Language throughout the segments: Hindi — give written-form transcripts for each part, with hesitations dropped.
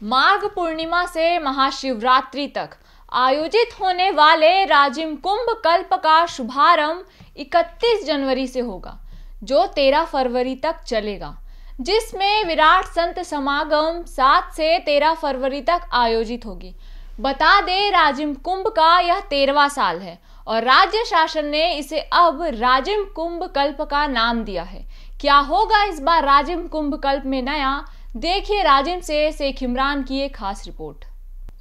माघ पूर्णिमा से महाशिवरात्रि तक आयोजित होने वाले राजिम कुंभ कल्प का शुभारंभ 31 जनवरी से होगा, जो 13 फरवरी तक चलेगा, जिसमें विराट संत समागम 7 से 13 फरवरी तक आयोजित होगी। बता दें, राजिम कुंभ का यह 13वां साल है और राज्य शासन ने इसे अब राजिम कुंभ कल्प का नाम दिया है। क्या होगा इस बार राजिम कुंभ कल्प में नया? देखिए राजिम से शेख इमरान की एक खास रिपोर्ट।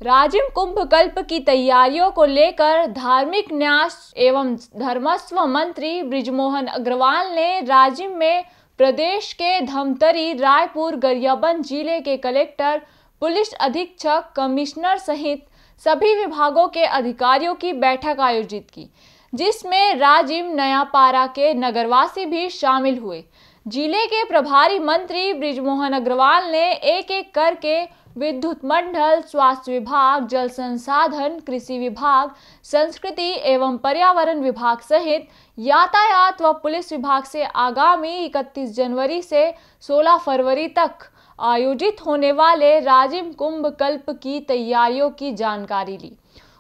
राजिम कुंभ कल्प की तैयारियों को लेकर धार्मिक न्यास एवं धर्मस्व मंत्री बृजमोहन अग्रवाल ने राजिम में प्रदेश के धमतरी, रायपुर, गरियाबंद जिले के कलेक्टर, पुलिस अधीक्षक, कमिश्नर सहित सभी विभागों के अधिकारियों की बैठक आयोजित की, जिसमें राजिम नयापारा के नगरवासी भी शामिल हुए। जिले के प्रभारी मंत्री बृजमोहन अग्रवाल ने एक एक करके विद्युत मंडल, स्वास्थ्य विभाग, जल संसाधन, कृषि विभाग, संस्कृति एवं पर्यावरण विभाग सहित यातायात व पुलिस विभाग से आगामी 31 जनवरी से 16 फरवरी तक आयोजित होने वाले राजिम कुंभ कल्प की तैयारियों की जानकारी ली।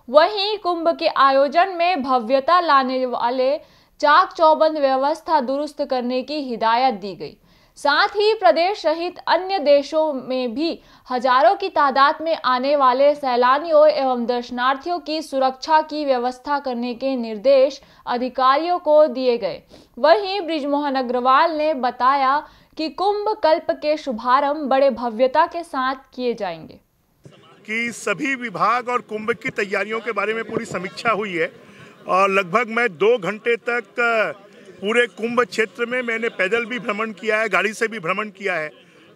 वहीं कुंभ के आयोजन में भव्यता लाने वाले चाक चौबंद व्यवस्था दुरुस्त करने की हिदायत दी गई। साथ ही प्रदेश सहित अन्य देशों में भी हजारों की तादाद में आने वाले सैलानियों एवं दर्शनार्थियों की सुरक्षा की व्यवस्था करने के निर्देश अधिकारियों को दिए गए। वहीं बृजमोहन अग्रवाल ने बताया कि कुंभ कल्प के शुभारंभ बड़े भव्यता के साथ किए जाएंगे। कि सभी विभाग और कुंभ की तैयारियों के बारे में पूरी समीक्षा हुई है और लगभग मैं 2 घंटे तक पूरे कुंभ क्षेत्र में मैंने पैदल भी भ्रमण किया है, गाड़ी से भी भ्रमण किया है।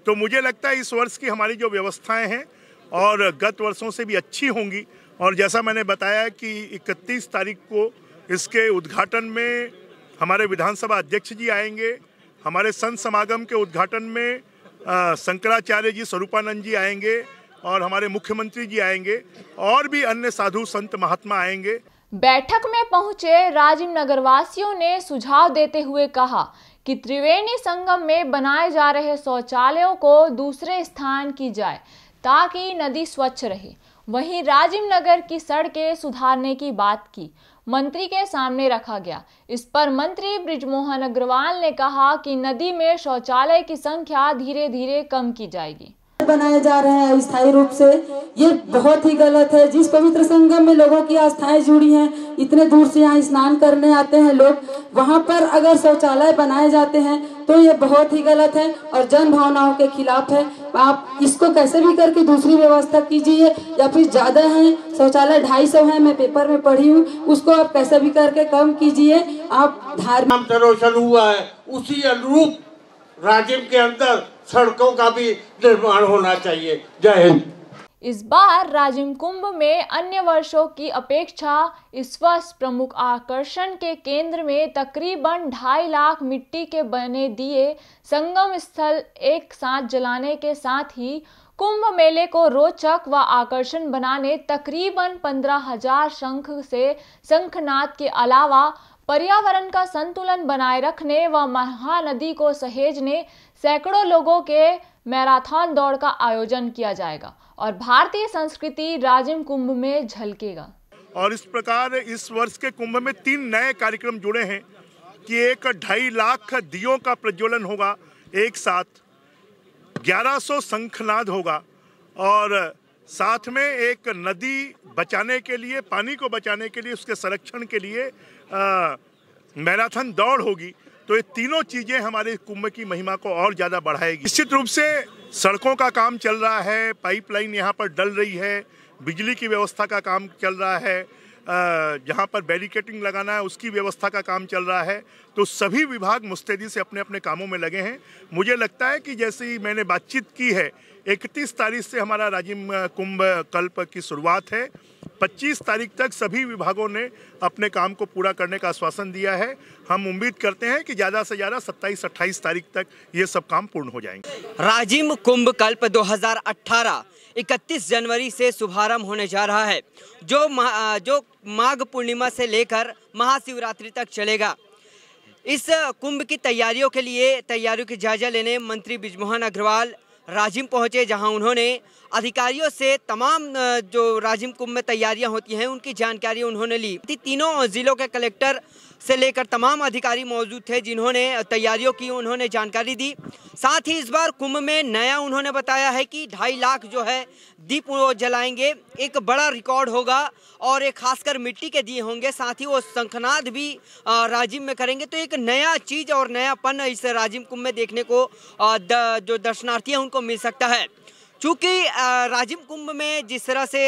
तो मुझे लगता है इस वर्ष की हमारी जो व्यवस्थाएं हैं और गत वर्षों से भी अच्छी होंगी। और जैसा मैंने बताया कि 31 तारीख को इसके उद्घाटन में हमारे विधानसभा अध्यक्ष जी आएंगे, हमारे संत समागम के उद्घाटन में शंकराचार्य जी, स्वरूपानंद जी आएंगे और हमारे मुख्यमंत्री जी आएंगे और भी अन्य साधु संत महात्मा आएंगे। बैठक में पहुंचे राजिम नगरवासियों ने सुझाव देते हुए कहा कि त्रिवेणी संगम में बनाए जा रहे शौचालयों को दूसरे स्थान की जाए ताकि नदी स्वच्छ रहे। वहीं राजिम नगर की सड़कें सुधारने की बात की मंत्री के सामने रखा गया। इस पर मंत्री बृजमोहन अग्रवाल ने कहा कि नदी में शौचालय की संख्या धीरे धीरे कम की जाएगी। बनाए जा रहे हैं अस्थायी रूप से, ये बहुत ही गलत है। जिस पवित्र संगम में लोगों की आस्थाएं जुड़ी हैं, इतने दूर से यहाँ स्नान करने आते हैं लोग, वहाँ पर अगर शौचालय बनाए जाते हैं तो ये बहुत ही गलत है और जन भावनाओं के खिलाफ है। आप इसको कैसे भी करके दूसरी व्यवस्था कीजिए, या फिर ज्यादा है शौचालय 250 है, मैं पेपर में पढ़ी हूँ, उसको आप कैसे भी करके कम कीजिए। आप धार्मिक रोशन हुआ है, उसी अनुरूप राजिम के अंदर सड़कों का भी निर्माण होना चाहिए। जय हिंद। इस बार राजिम कुंभ में अन्य वर्षों की अपेक्षा इस वर्ष प्रमुख आकर्षण के केंद्र में तकरीबन 2.5 लाख मिट्टी के बने दिए संगम स्थल एक साथ जलाने के साथ ही कुंभ मेले को रोचक व आकर्षण बनाने तकरीबन 15,000 शंख से शंखनाद के अलावा पर्यावरण का संतुलन बनाए रखने व महानदी को सहेजने सैकड़ों लोगों के मैराथन दौड़ का आयोजन किया जाएगा और भारतीय संस्कृति राजिम कुंभ में झलकेगा। और इस प्रकार इस वर्ष के कुंभ में 3 नए कार्यक्रम जुड़े हैं कि एक 2.5 लाख दियों का प्रज्वलन होगा एक साथ, 1100 शंखनाद होगा और साथ में एक नदी बचाने के लिए, पानी को बचाने के लिए, उसके संरक्षण के लिए मैराथन दौड़ होगी। तो ये तीनों चीजें हमारे कुंभ की महिमा को और ज्यादा बढ़ाएगी। निश्चित रूप से सड़कों का काम चल रहा है, पाइपलाइन यहाँ पर डल रही है, बिजली की व्यवस्था का काम चल रहा है, जहाँ पर बैरिकेडिंग लगाना है उसकी व्यवस्था का काम चल रहा है। तो सभी विभाग मुस्तैदी से अपने अपने कामों में लगे हैं। मुझे लगता है कि जैसे ही मैंने बातचीत की है, 31 तारीख से हमारा राजिम कुंभ कल्प की शुरुआत है। 25 तारीख तक सभी विभागों ने अपने काम को पूरा करने का आश्वासन दिया है। हम उम्मीद करते हैं कि ज़्यादा से ज़्यादा 27-28 तारीख तक ये सब काम पूर्ण हो जाएंगे। राजिम कुंभ कल्प 2018 31 जनवरी से शुभारंभ होने जा रहा है, जो माघ पूर्णिमा से लेकर महाशिवरात्रि तक चलेगा। इस कुंभ की तैयारियों के जायजा लेने मंत्री बृजमोहन अग्रवाल राजिम पहुंचे, जहां उन्होंने अधिकारियों से तमाम जो राजिम कुंभ में तैयारियां होती हैं उनकी जानकारी उन्होंने ली। तीनों जिलों के कलेक्टर से लेकर तमाम अधिकारी मौजूद थे जिन्होंने तैयारियों की उन्होंने जानकारी दी। साथ ही इस बार कुंभ में नया उन्होंने बताया है कि 2.5 लाख जो है दीप वो जलाएंगे, एक बड़ा रिकॉर्ड होगा और एक खासकर मिट्टी के दिए होंगे। साथ ही वो शंखनाद भी राजिम में करेंगे। तो एक नया चीज़ और नयापन इस राजिम कुंभ में देखने को जो दर्शनार्थी हैं उनको मिल सकता है। चूँकि राजिम कुंभ में जिस तरह से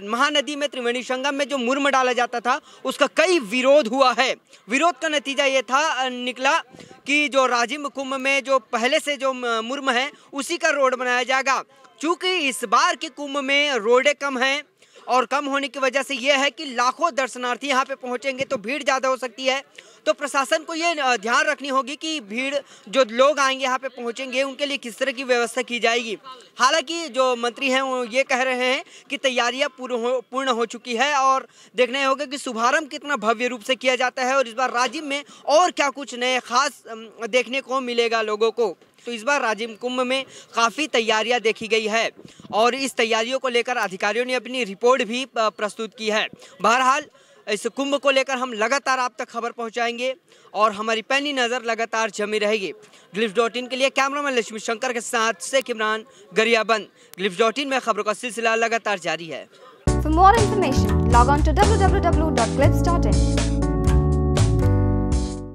महानदी में त्रिवेणी संगम में जो मुर्म डाला जाता था उसका कई विरोध हुआ है। विरोध का नतीजा ये था निकला कि जो राजिम कुंभ में जो पहले से जो मुर्म है उसी का रोड बनाया जाएगा। चूँकि इस बार के कुंभ में रोडें कम हैं और कम होने की वजह से यह है कि लाखों दर्शनार्थी यहाँ पे पहुँचेंगे तो भीड़ ज़्यादा हो सकती है। तो प्रशासन को ये ध्यान रखनी होगी कि भीड़ जो लोग आएंगे यहाँ पे पहुँचेंगे उनके लिए किस तरह की व्यवस्था की जाएगी। हालांकि जो मंत्री हैं वो ये कह रहे हैं कि तैयारियाँ पूर्ण हो चुकी है और देखना होगा कि शुभारंभ कितना भव्य रूप से किया जाता है और इस बार राजिम में और क्या कुछ नए खास देखने को मिलेगा लोगों को। तो इस बार राजिम कुंभ में काफ़ी तैयारियां देखी गई है और इस तैयारियों को लेकर अधिकारियों ने अपनी रिपोर्ट भी प्रस्तुत की है। बहरहाल इस कुंभ को लेकर हम लगातार आप तक खबर पहुंचाएंगे और हमारी पैनी नज़र लगातार जमी रहेगी। Glipz.in के लिए कैमरामैन लक्ष्मी शंकर के साथ शेख इमरान गरियाबंद। Glipz.in में खबरों का सिलसिला लगातार जारी है। For more information, log on to www.glipz.in.